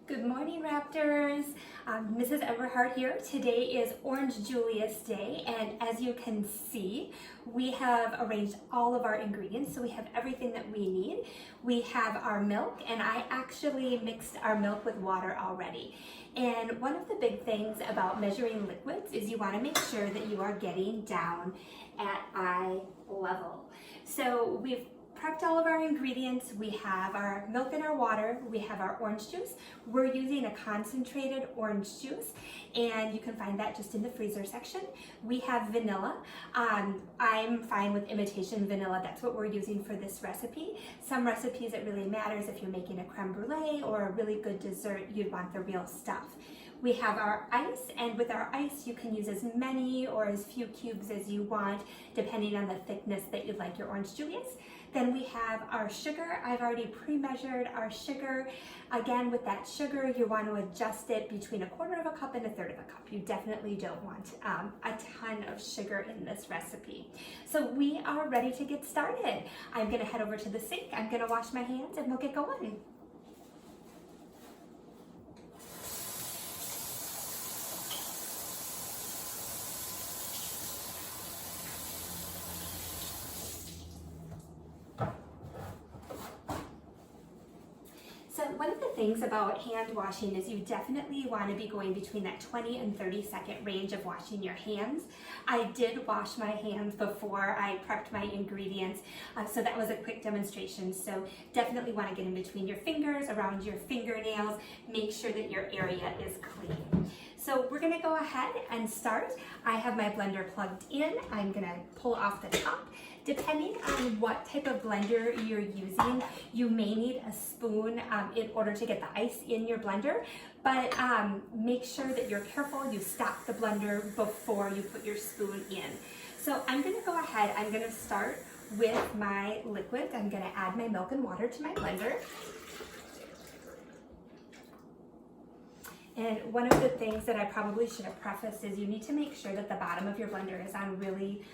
Good morning, Raptors. Mrs. Everhart here. Today is Orange Julius Day, and as you can see, we have arranged all of our ingredients, so we have everything that we need. We have our milk, and I actually mixed our milk with water already. And one of the big things about measuring liquids is you want to make sure that you are getting down at eye level. So we've prepped all of our ingredients. We have our milk and our water. We have our orange juice. We're using a concentrated orange juice, and you can find that just in the freezer section. We have vanilla. I'm fine with imitation vanilla. That's what we're using for this recipe. Some recipes it really matters if you're making a creme brulee or a really good dessert, you'd want the real stuff. We have our ice, and with our ice you can use as many or as few cubes as you want depending on the thickness that you'd like your Orange Julius. Then we have our sugar. I've already pre-measured our sugar. Again, with that sugar you want to adjust it between 1/4 of a cup and 1/3 of a cup. You definitely don't want a ton of sugar in this recipe. So we are ready to get started. I'm going to head over to the sink. I'm going to wash my hands and we'll get going. So one of the things about hand washing is you definitely want to be going between that 20 and 30-second range of washing your hands. I did wash my hands before I prepped my ingredients, so that was a quick demonstration. So definitely want to get in between your fingers, around your fingernails, make sure that your area is clean. So we're going to go ahead and start. I have my blender plugged in. I'm going to pull off the top. Depending on what type of blender you're using, you may need a spoon in order to get the ice in your blender, but make sure that you're careful. You stop the blender before you put your spoon in. So I'm going to go ahead. I'm going to start with my liquid. I'm going to add my milk and water to my blender. And one of the things that I probably should have prefaced is you need to make sure that the bottom of your blender is on really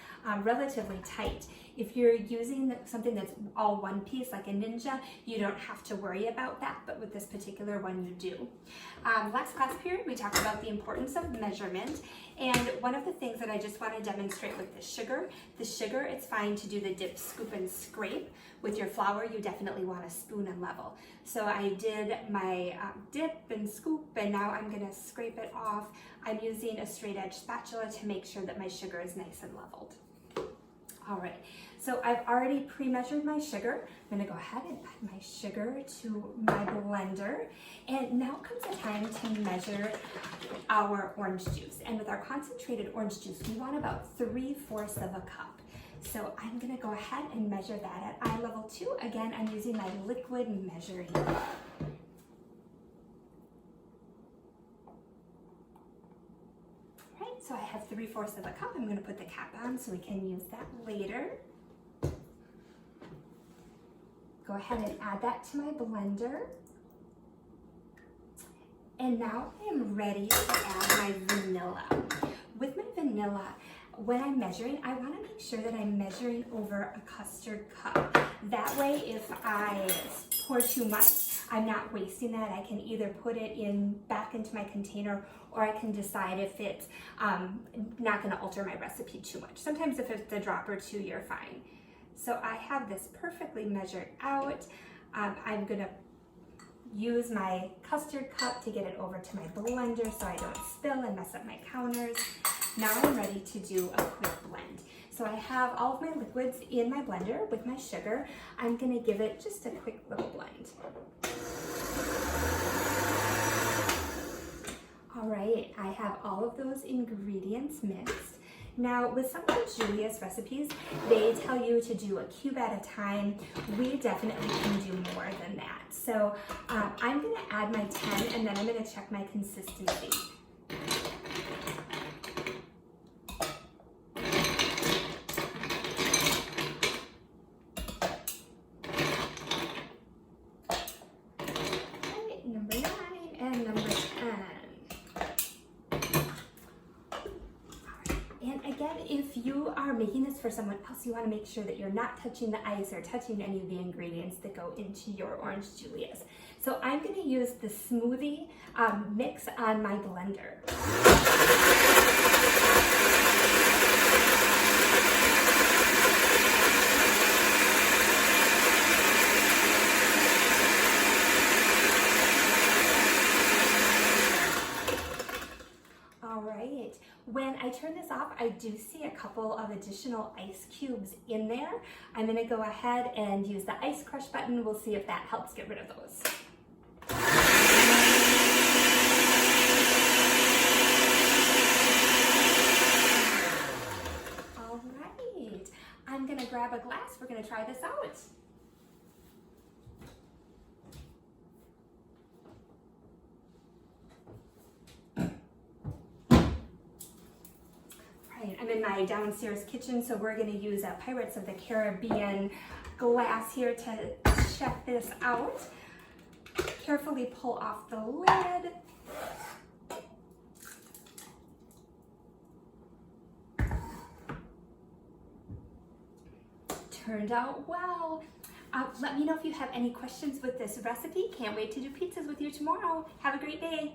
relatively tight. If you're using something that's all one piece like a Ninja, you don't have to worry about that, but with this particular one you do. Last class period we talked about the importance of measurement, and one of the things that I just want to demonstrate with the sugar it's fine to do the dip, scoop, and scrape. With your flour you definitely want to spoon and level. So I did my dip and scoop, and now I'm going to scrape it off. I'm using a straight edge spatula to make sure that my sugar is nice and leveled. All right, so I've already pre-measured my sugar. I'm gonna go ahead and add my sugar to my blender. And now comes the time to measure our orange juice. And with our concentrated orange juice, we want about 3/4 of a cup. So I'm gonna go ahead and measure that at eye level too. Again, I'm using my liquid measuring cup. So I have 3/4 of a cup. I'm going to put the cap on so we can use that later. Go ahead and add that to my blender. And now I am ready to add my vanilla. With my vanilla, when I'm measuring, I want to make sure that I'm measuring over a custard cup. That way, if I pour too much, I'm not wasting that. I can either put it back into my container, or I can decide if it's not going to alter my recipe too much. Sometimes if it's a drop or two, you're fine. So I have this perfectly measured out. I'm going to use my custard cup to get it over to my blender so I don't spill and mess up my counters. Now I'm ready to do a quick blend. So I have all of my liquids in my blender with my sugar. I'm going to give it just a quick little blend. All right, I have all of those ingredients mixed. Now, with some of the Julius recipes, they tell you to do a cube at a time. We definitely can do more than that. So I'm going to add my 10, and then I'm going to check my consistency. Number 9 and number 10. And again, if you are making this for someone else, you want to make sure that you're not touching the ice or touching any of the ingredients that go into your Orange Julius. So I'm going to use the smoothie mix on my blender. When I turn this off, I do see a couple of additional ice cubes in there. I'm going to go ahead and use the ice crush button. We'll see if that helps get rid of those. All right, I'm going to grab a glass. We're going to try this out. I'm in my downstairs kitchen, so we're going to use a Pirates of the Caribbean glass here to check this out. Carefully pull off the lid. Turned out well. Let me know if you have any questions with this recipe. Can't wait to do pizzas with you tomorrow. Have a great day.